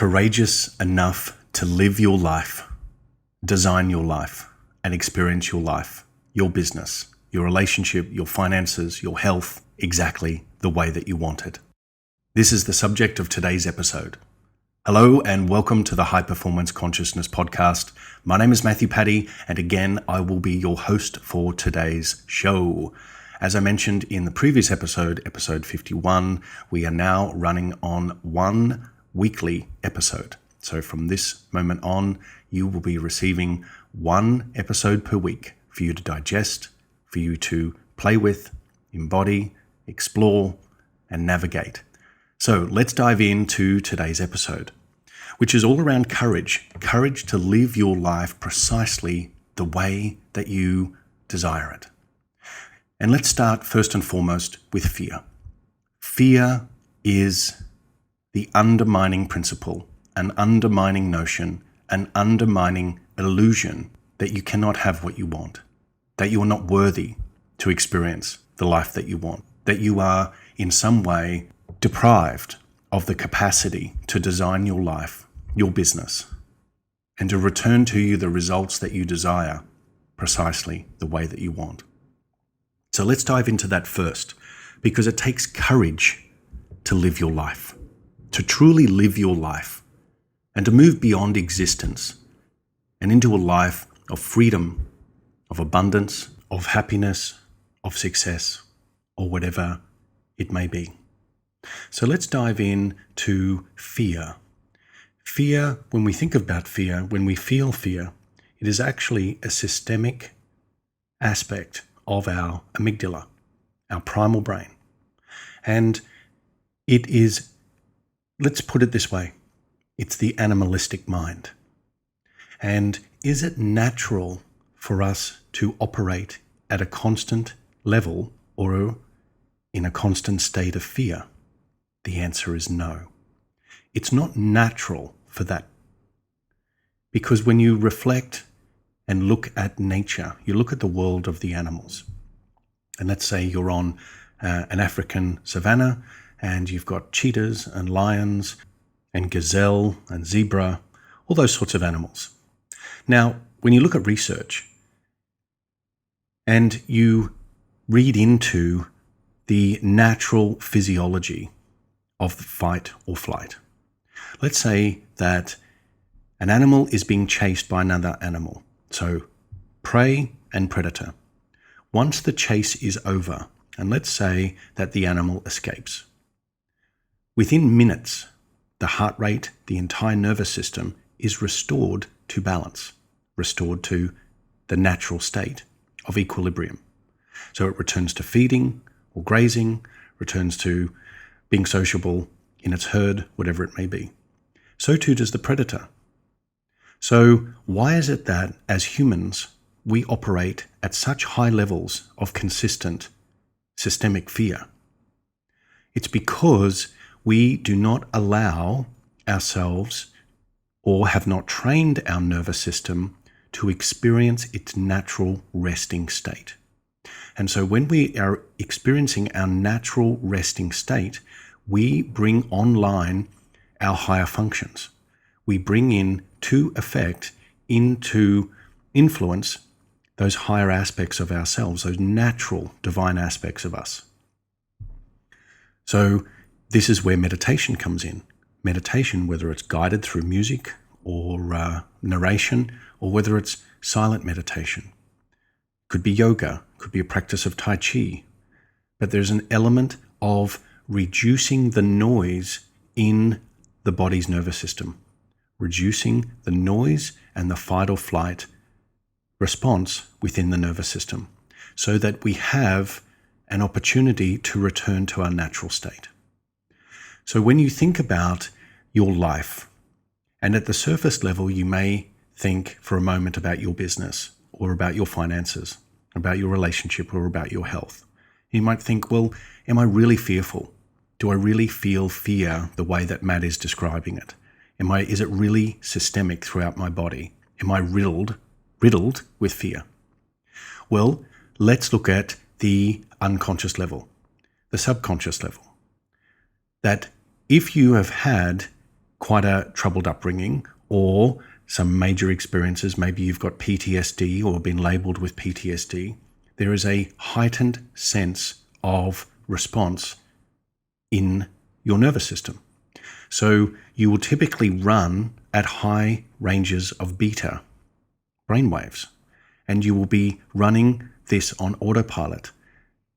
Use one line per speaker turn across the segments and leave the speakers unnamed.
courageous enough to live your life, design your life, and experience your life, your business, your relationship, your finances, your health, exactly the way that you want it. This is the subject of today's episode. Hello and welcome to the High Performance Consciousness Podcast. My name is Matthew Paddy, and again, I will be your host for today's show. As I mentioned in the previous episode, episode 51, we are now running on one weekly episode. So from this moment on, you will be receiving one episode per week for you to digest, for you to play with, embody, explore, and navigate. So let's dive into today's episode, which is all around courage to live your life precisely the way that you desire it. And let's start first and foremost with fear. Fear is the undermining principle, an undermining notion, an undermining illusion that you cannot have what you want, that you are not worthy to experience the life that you want, that you are in some way deprived of the capacity to design your life, your business, and to return to you the results that you desire precisely the way that you want. So let's dive into that first, because it takes courage to live your life, to truly live your life, and to move beyond existence and into a life of freedom, of abundance, of happiness, of success, or whatever it may be. So let's dive in to fear. Fear, when we think about fear, when we feel fear, it is actually a systemic aspect of our amygdala, our primal brain. And it is, let's put it this way, it's the animalistic mind. And is it natural for us to operate at a constant level or in a constant state of fear? The answer is no. It's not natural for that. Because when you reflect and look at nature, you look at the world of the animals, and let's say you're on an African savanna and you've got cheetahs and lions and gazelle and zebra, all those sorts of animals. Now, when you look at research and you read into the natural physiology of the fight or flight, let's say that an animal is being chased by another animal, so prey and predator. Once the chase is over, and let's say that the animal escapes, within minutes, the heart rate, the entire nervous system is restored to balance, restored to the natural state of equilibrium. So it returns to feeding or grazing, returns to being sociable in its herd, whatever it may be. So too does the predator. So why is it that as humans, we operate at such high levels of consistent systemic fear? It's because we do not allow ourselves or have not trained our nervous system to experience its natural resting state. And so when we are experiencing our natural resting state, we bring online our higher functions. We bring into effect, into influence, those higher aspects of ourselves, those natural divine aspects of us. So this is where meditation comes in. Meditation, whether it's guided through music or narration, or whether it's silent meditation. Could be yoga, could be a practice of Tai Chi. But there's an element of reducing the noise in the body's nervous system, reducing the noise and the fight or flight response within the nervous system, so that we have an opportunity to return to our natural state. So when you think about your life, and at the surface level, you may think for a moment about your business or about your finances, about your relationship or about your health. You might think, well, am I really fearful? Do I really feel fear the way that Matt is describing it? Is it really systemic throughout my body? Am I riddled with fear? Well, let's look at the unconscious level, the subconscious level. That if you have had quite a troubled upbringing or some major experiences, maybe you've got PTSD or been labeled with PTSD, there is a heightened sense of response in your nervous system. So you will typically run at high ranges of beta brainwaves, and you will be running this on autopilot,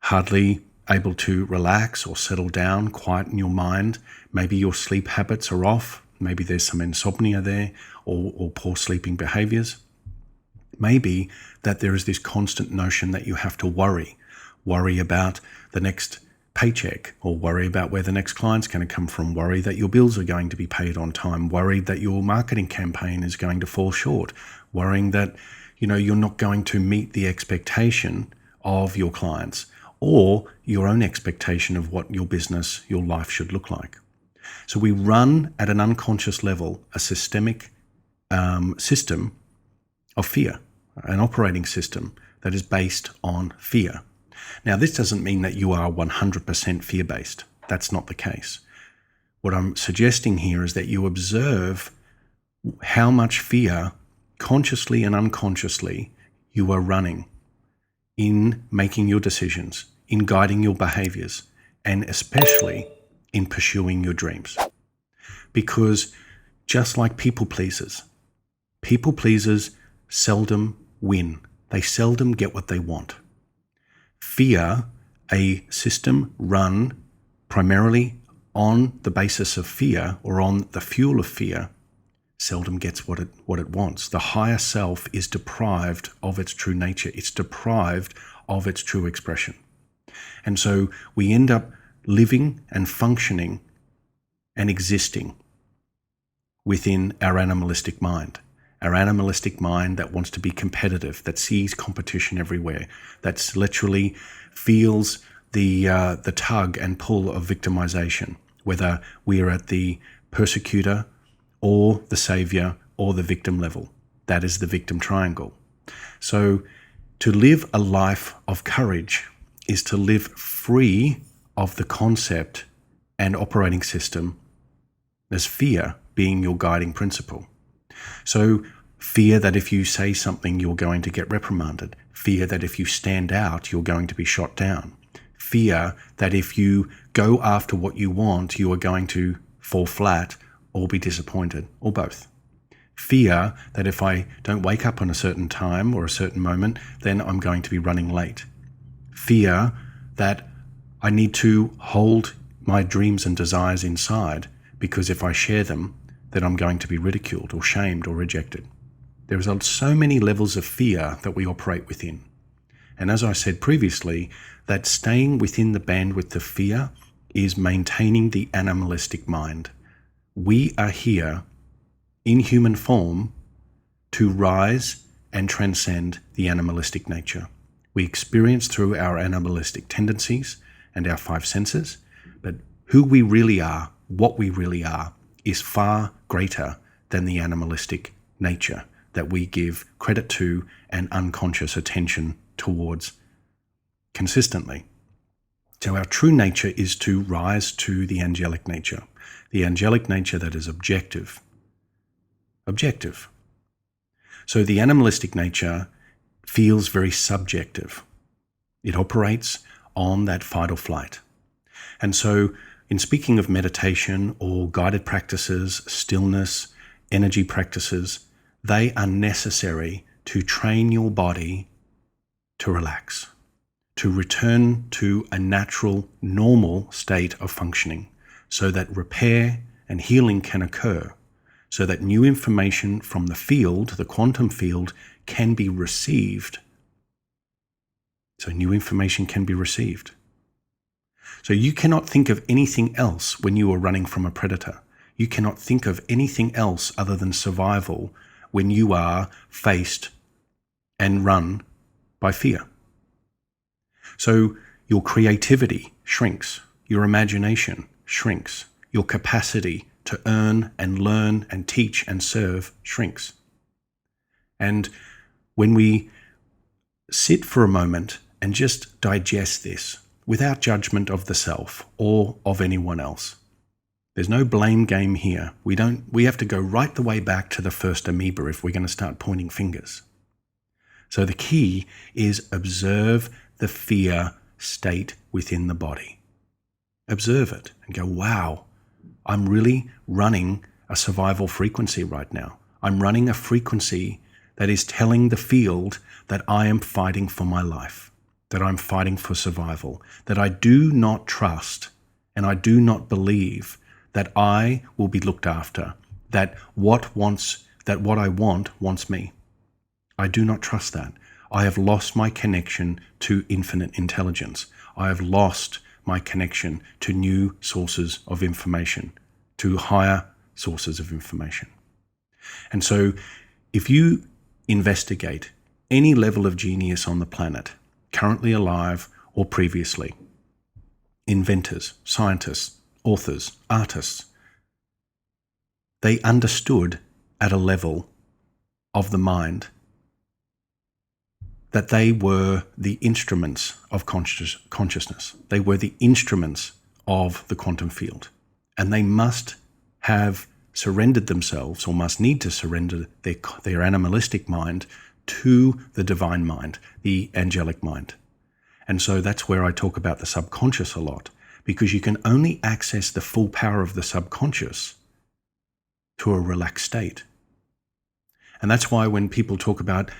hardly able to relax or settle down, quieten your mind. Maybe your sleep habits are off. Maybe there's some insomnia there or poor sleeping behaviours. Maybe that there is this constant notion that you have to worry about the next paycheck, or worry about where the next client's going to come from, worry that your bills are going to be paid on time, worried that your marketing campaign is going to fall short, worrying that you're not going to meet the expectation of your clients or your own expectation of what your business, your life should look like. So we run at an unconscious level a systemic system of fear, an operating system that is based on fear. Now, this doesn't mean that you are 100% fear-based. That's not the case. What I'm suggesting here is that you observe how much fear, consciously and unconsciously, you are running in making your decisions, in guiding your behaviors, and especially in pursuing your dreams. Because just like people pleasers seldom win. They seldom get what they want. Fear, a system run primarily on the basis of fear or on the fuel of fear, seldom gets what it wants. The higher self is deprived of its true nature. It's deprived of its true expression. And so we end up living and functioning and existing within our animalistic mind. Our animalistic mind that wants to be competitive, that sees competition everywhere, that literally feels the tug and pull of victimization, whether we are at the persecutor or the savior or the victim level. That is the victim triangle. So to live a life of courage is to live free of the concept and operating system as fear being your guiding principle. So fear that if you say something, you're going to get reprimanded. Fear that if you stand out, you're going to be shot down. Fear that if you go after what you want, you are going to fall flat or be disappointed, or both. Fear that if I don't wake up on a certain time or a certain moment, then I'm going to be running late. Fear that I need to hold my dreams and desires inside, because if I share them, then I'm going to be ridiculed or shamed or rejected. There are so many levels of fear that we operate within. And as I said previously, that staying within the bandwidth of fear is maintaining the animalistic mind. We are here in human form to rise and transcend the animalistic nature. We experience through our animalistic tendencies and our five senses, but who we really are, what we really are, is far greater than the animalistic nature that we give credit to and unconscious attention towards consistently. So our true nature is to rise to the angelic nature that is objective. So the animalistic nature feels very subjective. It operates on that fight or flight. And so in speaking of meditation or guided practices, stillness, energy practices, they are necessary to train your body to relax, to return to a natural, normal state of functioning, so that repair and healing can occur, so that new information from the field, the quantum field, can be received. So new information can be received. So you cannot think of anything else when you are running from a predator. You cannot think of anything else other than survival when you are faced and run by fear. So your creativity shrinks, your imagination shrinks, your capacity to earn and learn and teach and serve shrinks. And when we sit for a moment and just digest this without judgment of the self or of anyone else, There's no blame game here. We have to go right the way back to the first amoeba if we're going to start pointing fingers. So the key is observe the fear state within the body. Observe it and go, wow, I'm really running a survival frequency right now. I'm running a frequency that is telling the field that I am fighting for my life, that I'm fighting for survival, that I do not trust and I do not believe that I will be looked after, that what I want wants me. I do not trust that. I have lost my connection to infinite intelligence. I have lost my connection to new sources of information, to higher sources of information. And so if you investigate any level of genius on the planet, currently alive or previously, inventors, scientists, authors, artists, they understood at a level of the mind that they were the instruments of consciousness. They were the instruments of the quantum field. And they must have surrendered themselves, or must need to surrender their animalistic mind to the divine mind, the angelic mind. And so that's where I talk about the subconscious a lot, because you can only access the full power of the subconscious to a relaxed state. And that's why when people talk about,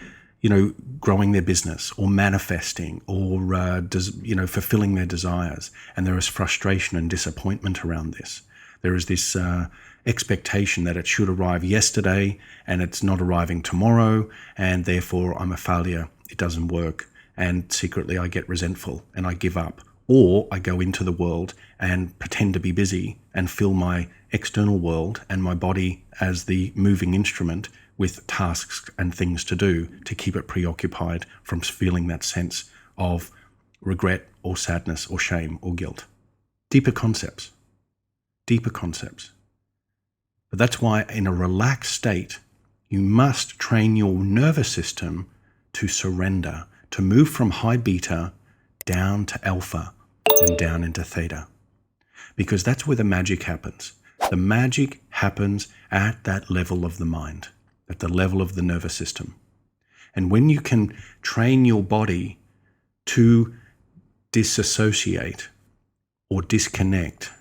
growing their business or manifesting or, fulfilling their desires, and there is frustration and disappointment around this, there is this expectation that it should arrive yesterday and it's not arriving tomorrow, and therefore I'm a failure, it doesn't work, and secretly I get resentful and I give up. Or I go into the world and pretend to be busy and fill my external world and my body as the moving instrument with tasks and things to do to keep it preoccupied from feeling that sense of regret or sadness or shame or guilt. Deeper concepts. But that's why in a relaxed state, you must train your nervous system to surrender, to move from high beta down to alpha and down into theta. Because that's where the magic happens. The magic happens at that level of the mind, at the level of the nervous system. And when you can train your body to disassociate or disconnect,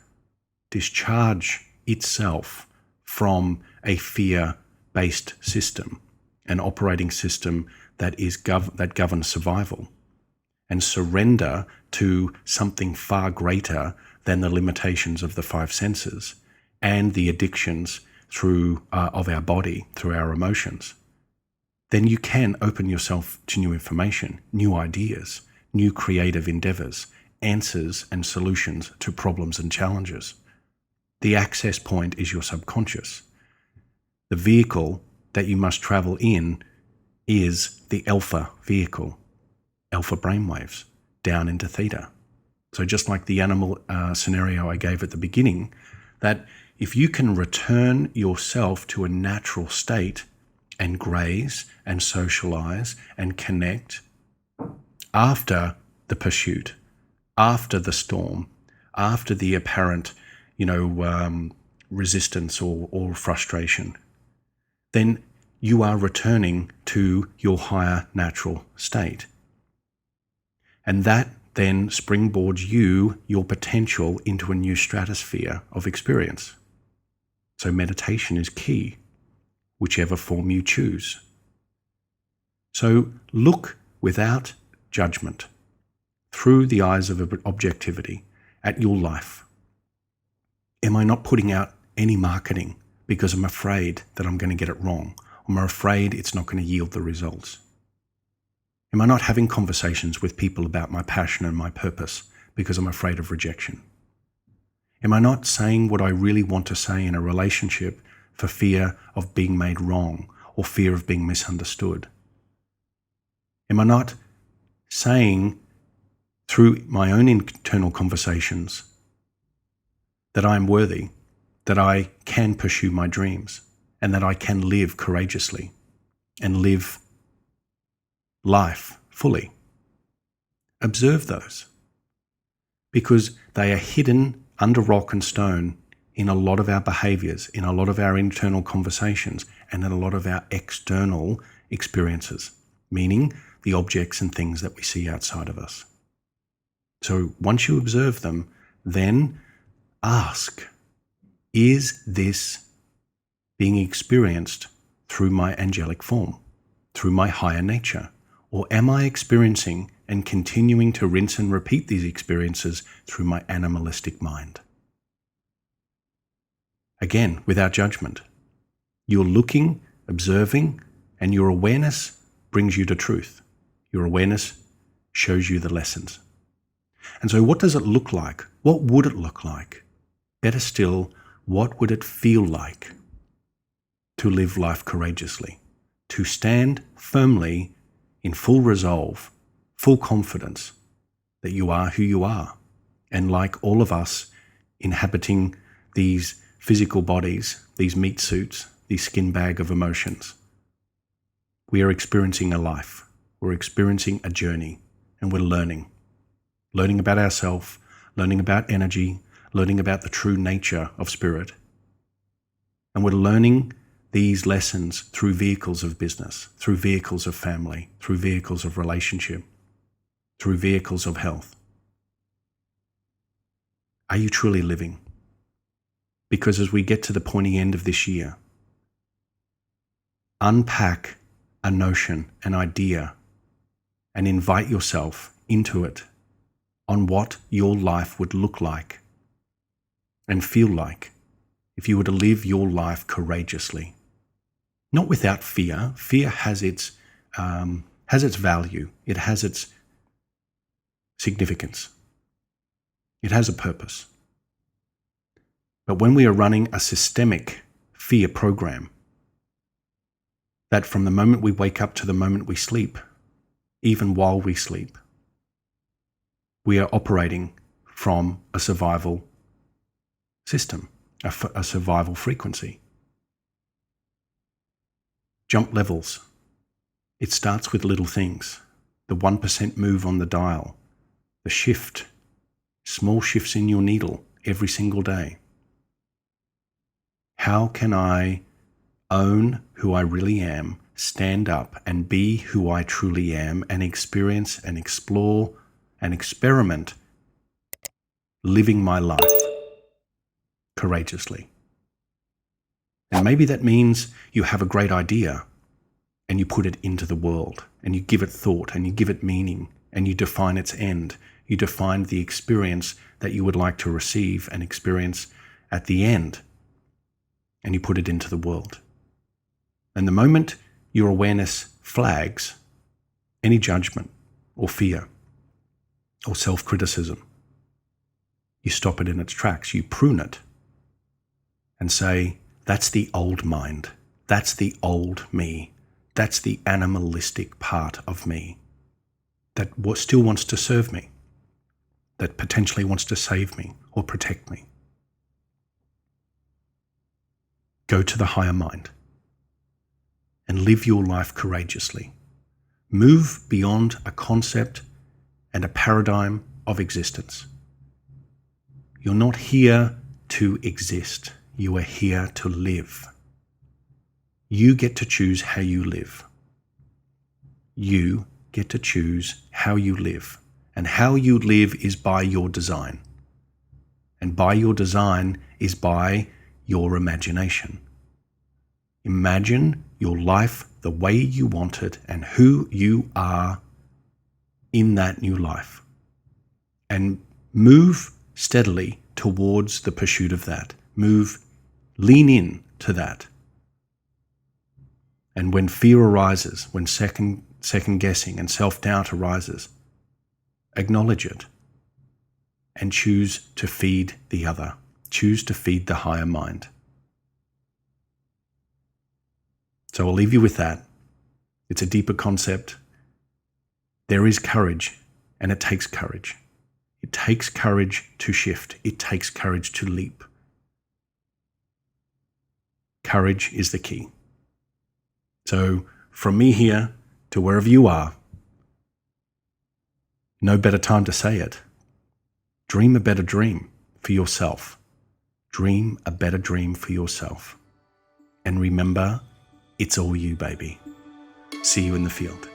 discharge itself from a fear-based system, an operating system that governs survival, and surrender to something far greater than the limitations of the five senses and the addictions of our body, through our emotions, then you can open yourself to new information, new ideas, new creative endeavors, answers and solutions to problems and challenges. The access point is your subconscious. The vehicle that you must travel in is the alpha vehicle, alpha brainwaves, down into theta. So just like the animal scenario I gave at the beginning, that if you can return yourself to a natural state and graze and socialize and connect after the pursuit, after the storm, after the apparent, resistance or frustration, then you are returning to your higher natural state. And that then springboards your potential into a new stratosphere of experience. So meditation is key, whichever form you choose. So look without judgment, through the eyes of objectivity, at your life. Am I not putting out any marketing because I'm afraid that I'm going to get it wrong? I'm afraid it's not going to yield the results? Am I not having conversations with people about my passion and my purpose because I'm afraid of rejection? Am I not saying what I really want to say in a relationship for fear of being made wrong or fear of being misunderstood? Am I not saying through my own internal conversations that I am worthy, that I can pursue my dreams, and that I can live courageously and live life fully? Observe those, because they are hidden under rock and stone in a lot of our behaviours, in a lot of our internal conversations, and in a lot of our external experiences, meaning the objects and things that we see outside of us. So once you observe them, then ask, is this being experienced through my angelic form, through my higher nature? Or am I experiencing and continuing to rinse and repeat these experiences through my animalistic mind? Again, without judgment. You're looking, observing, and your awareness brings you to truth. Your awareness shows you the lessons. And so what does it look like? What would it look like? Better still, what would it feel like to live life courageously? To stand firmly in full resolve, full confidence that you are who you are. And like all of us inhabiting these physical bodies, these meat suits, these skin bag of emotions, we are experiencing a life. We're experiencing a journey, and we're learning. Learning about ourselves, learning about energy, learning about the true nature of spirit. And we're learning these lessons through vehicles of business, through vehicles of family, through vehicles of relationship, through vehicles of health. Are you truly living? Because as we get to the pointy end of this year, unpack a notion, an idea, and invite yourself into it on what your life would look like and feel like if you were to live your life courageously. Not without fear. Fear has its value. It has its significance. It has a purpose. But when we are running a systemic fear program, that from the moment we wake up to the moment we sleep, even while we sleep, we are operating from a survival system, a survival frequency. Jump levels. It starts with little things. The 1% move on the dial, the shift, small shifts in your needle every single day. How can I own who I really am, stand up and be who I truly am, and experience and explore and experiment living my life courageously? And maybe that means you have a great idea and you put it into the world and you give it thought and you give it meaning and you define its end. You define the experience that you would like to receive and experience at the end, and you put it into the world. And the moment your awareness flags any judgment or fear or self-criticism, you stop it in its tracks. You prune it and say, that's the old mind. That's the old me. That's the animalistic part of me that still wants to serve me, that potentially wants to save me or protect me. Go to the higher mind and live your life courageously. Move beyond a concept and a paradigm of existence. You're not here to exist. You are here to live. You get to choose how you live. You get to choose how you live. And how you live is by your design. And by your design is by your imagination. Imagine your life the way you want it and who you are in that new life. And move steadily towards the pursuit of that. Lean in to that. And when fear arises, when second guessing and self-doubt arises, acknowledge it and choose to feed the other. Choose to feed the higher mind. So I'll leave you with that. It's a deeper concept. There is courage, and it takes courage. It takes courage to shift. It takes courage to leap. Courage is the key. So from me here to wherever you are, no better time to say it. Dream a better dream for yourself. Dream a better dream for yourself. And remember, it's all you, baby. See you in the field.